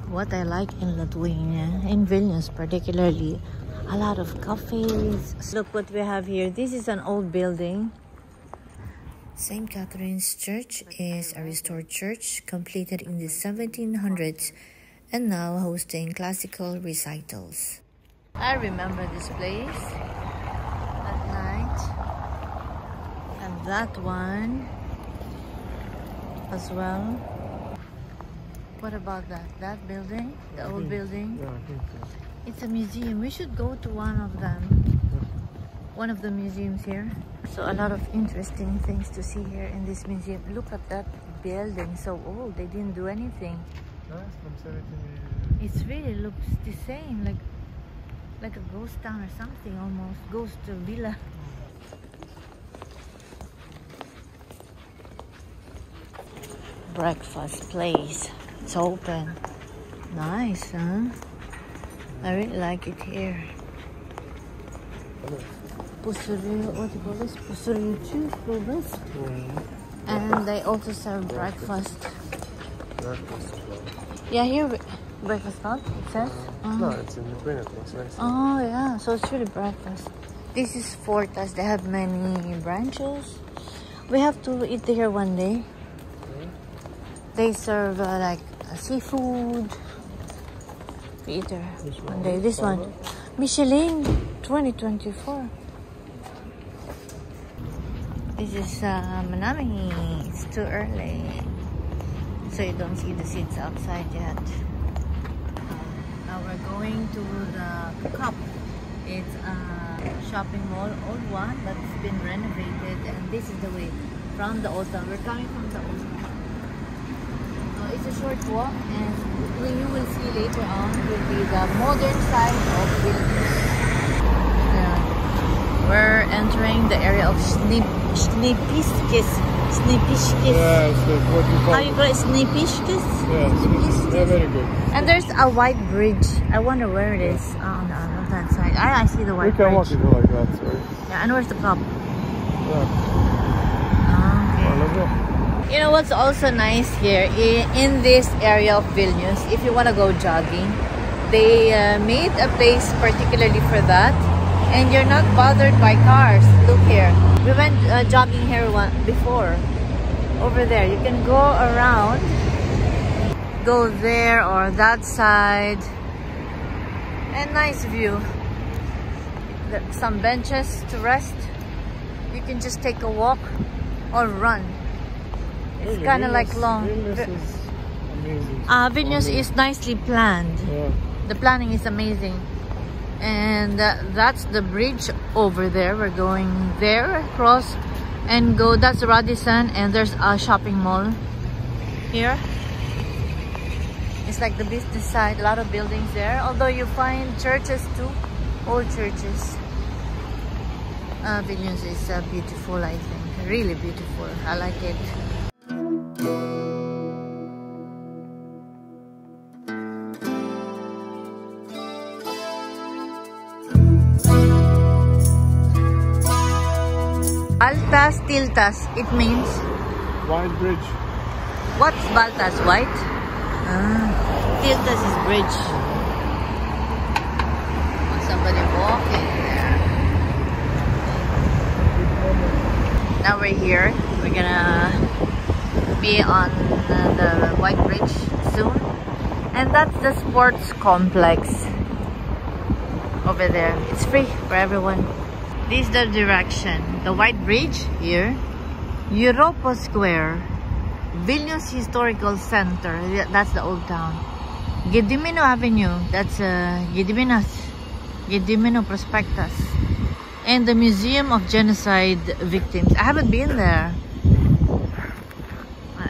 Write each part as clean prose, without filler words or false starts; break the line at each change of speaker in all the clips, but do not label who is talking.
What I like in Lithuania, in Vilnius particularly, a lot of cafes. Look what we have here. This is an old building. St. Catherine's Church is a restored church completed in the 1700s and now hosting classical recitals. I remember this place at night, and that one as well. What about that? That building? The old building?
Yeah, I think so.
It's a museum. We should go to one of them. One of the museums here. So a lot of interesting things to see here in this museum. Look at that building, so old. They didn't do anything.
That's from 1780.
It really looks the same, like a ghost town or something almost. Ghost villa. Breakfast place. It's open. Nice, huh? I really like it here. Pusuri, what do you call this? Pusuri juice. And they also serve breakfast.
Breakfast.
Yeah, here breakfast not, it says.
No, it's in between it. Looks nice.
Oh yeah, so it's really breakfast. This is Fortas. They have many branches. We have to eat here one day. They serve like seafood. We eat there one day. This one, Michelin 2024. This is Manami. It's too early, so you don't see the seats outside yet. Now we're going to the Cup. It's a shopping mall, old one, but it's been renovated, and this is the way from the old town. We're coming from the old town. It's a short walk, and what you will see later on will be the modern side of Vilnius. We're entering the area of Snipiškis.
Yeah, it's what you call
How you call it? Snipiškis?
Yeah, yeah, very good.
And there's a white bridge. I wonder where it is. Oh no, not that side. I see the white bridge.
We can walk it like that, sorry.
Yeah, and where's the club?
Yeah.
Okay.
Let's go.
You know what's also nice here in this area of Vilnius, if you want to go jogging, they made a place particularly for that, and you're not bothered by cars. Look here, we went jogging here before. Over there, you can go around, go there or that side, and nice view. Some benches to rest. You can just take a walk or run. It's
Really,
kind of like long.
Vilnius is amazing.
Vilnius is nicely planned.
Yeah.
The planning is amazing. And that's the bridge over there. We're going there, across, and go. That's Radisson, and there's a shopping mall here. It's like the business side, a lot of buildings there. Although you find churches too, old churches. Vilnius is beautiful, I think. Really beautiful. I like it. Baltas Tiltas, it means
White bridge.
what's Baltas? White? Tiltas is bridge. Somebody walking there. Now we're here. We're gonna be on the White Bridge soon, and that's the sports complex over there. It's free for everyone. This is the direction. The White Bridge here, Europa Square, Vilnius Historical Center, that's the old town. Gedimino Avenue, that's Gedimino Prospectus, and the Museum of Genocide Victims. I haven't been there.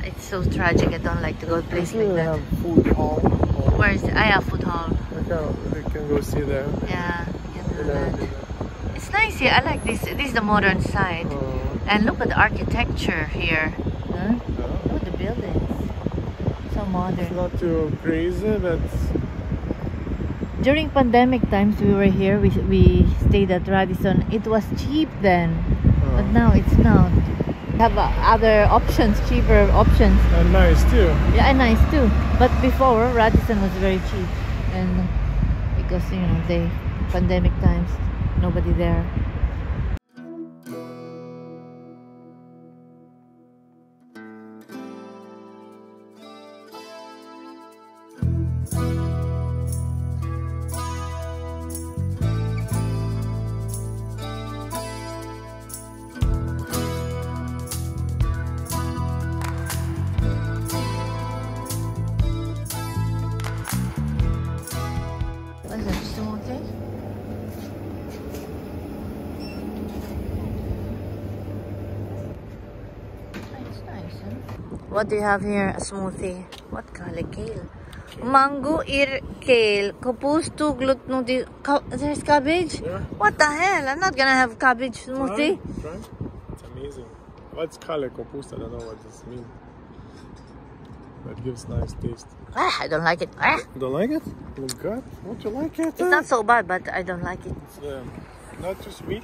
It's so tragic. I don't like to go to a place like that.
Have food hall.
Where is it? I have food hall.
We can go see there.
Yeah, you can do that. It's nice here. I like this. This is the modern side. And look at the architecture here. Huh? Look at the buildings. So modern.
It's not too crazy, but
during pandemic times we were here. We stayed at Radisson. It was cheap then, but now it's not. We have other options, cheaper options.
and nice too.
Yeah, and nice too. But before, Radisson was very cheap, and because you know they pandemic times, nobody there. What is that, smoothie? It's nice, huh? What do you have here? A smoothie. What color? Kale. Mango, kale, kapus, tuglut, no, there's cabbage?
Yeah.
What the hell? I'm not gonna have cabbage smoothie.
Try. It's amazing. What's kale kopust? I don't know what this means. But it gives nice taste.
I don't like it.
You don't like it? Oh God, don't you like it?
It's not so bad, but I don't like it.
It's not too sweet.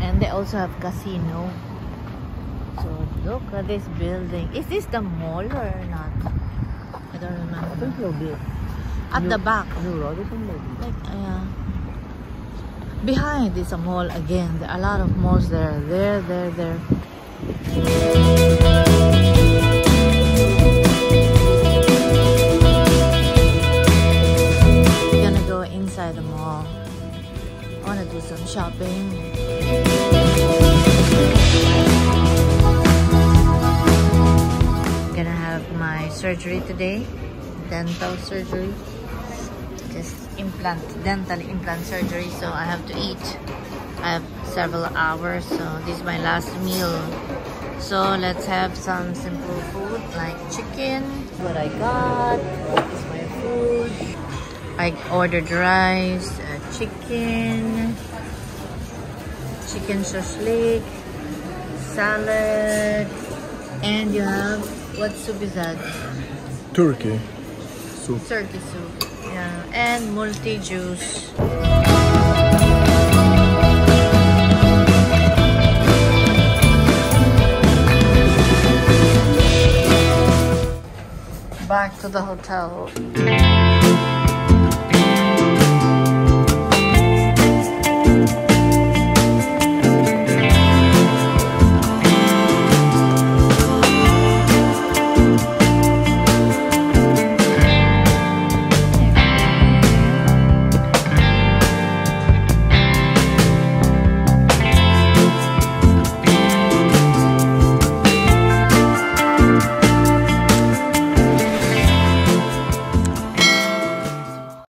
And they also have casino. So look at this building. Is this the mall or not? I don't remember.
I think it'll be
at the back.
Like,
behind is a mall again. There are a lot of malls there. There. We're gonna go inside the mall. I wanna do some shopping. Gonna have my surgery today, dental surgery, just dental implant surgery. So I have to eat. I have several hours, so this is my last meal. So let's have some simple food like chicken. What I got is my food. I ordered rice, chicken shashlik, salad, and you have, what soup is that?
Turkey soup.
Turkey soup, yeah, and multi juice. Back to the hotel.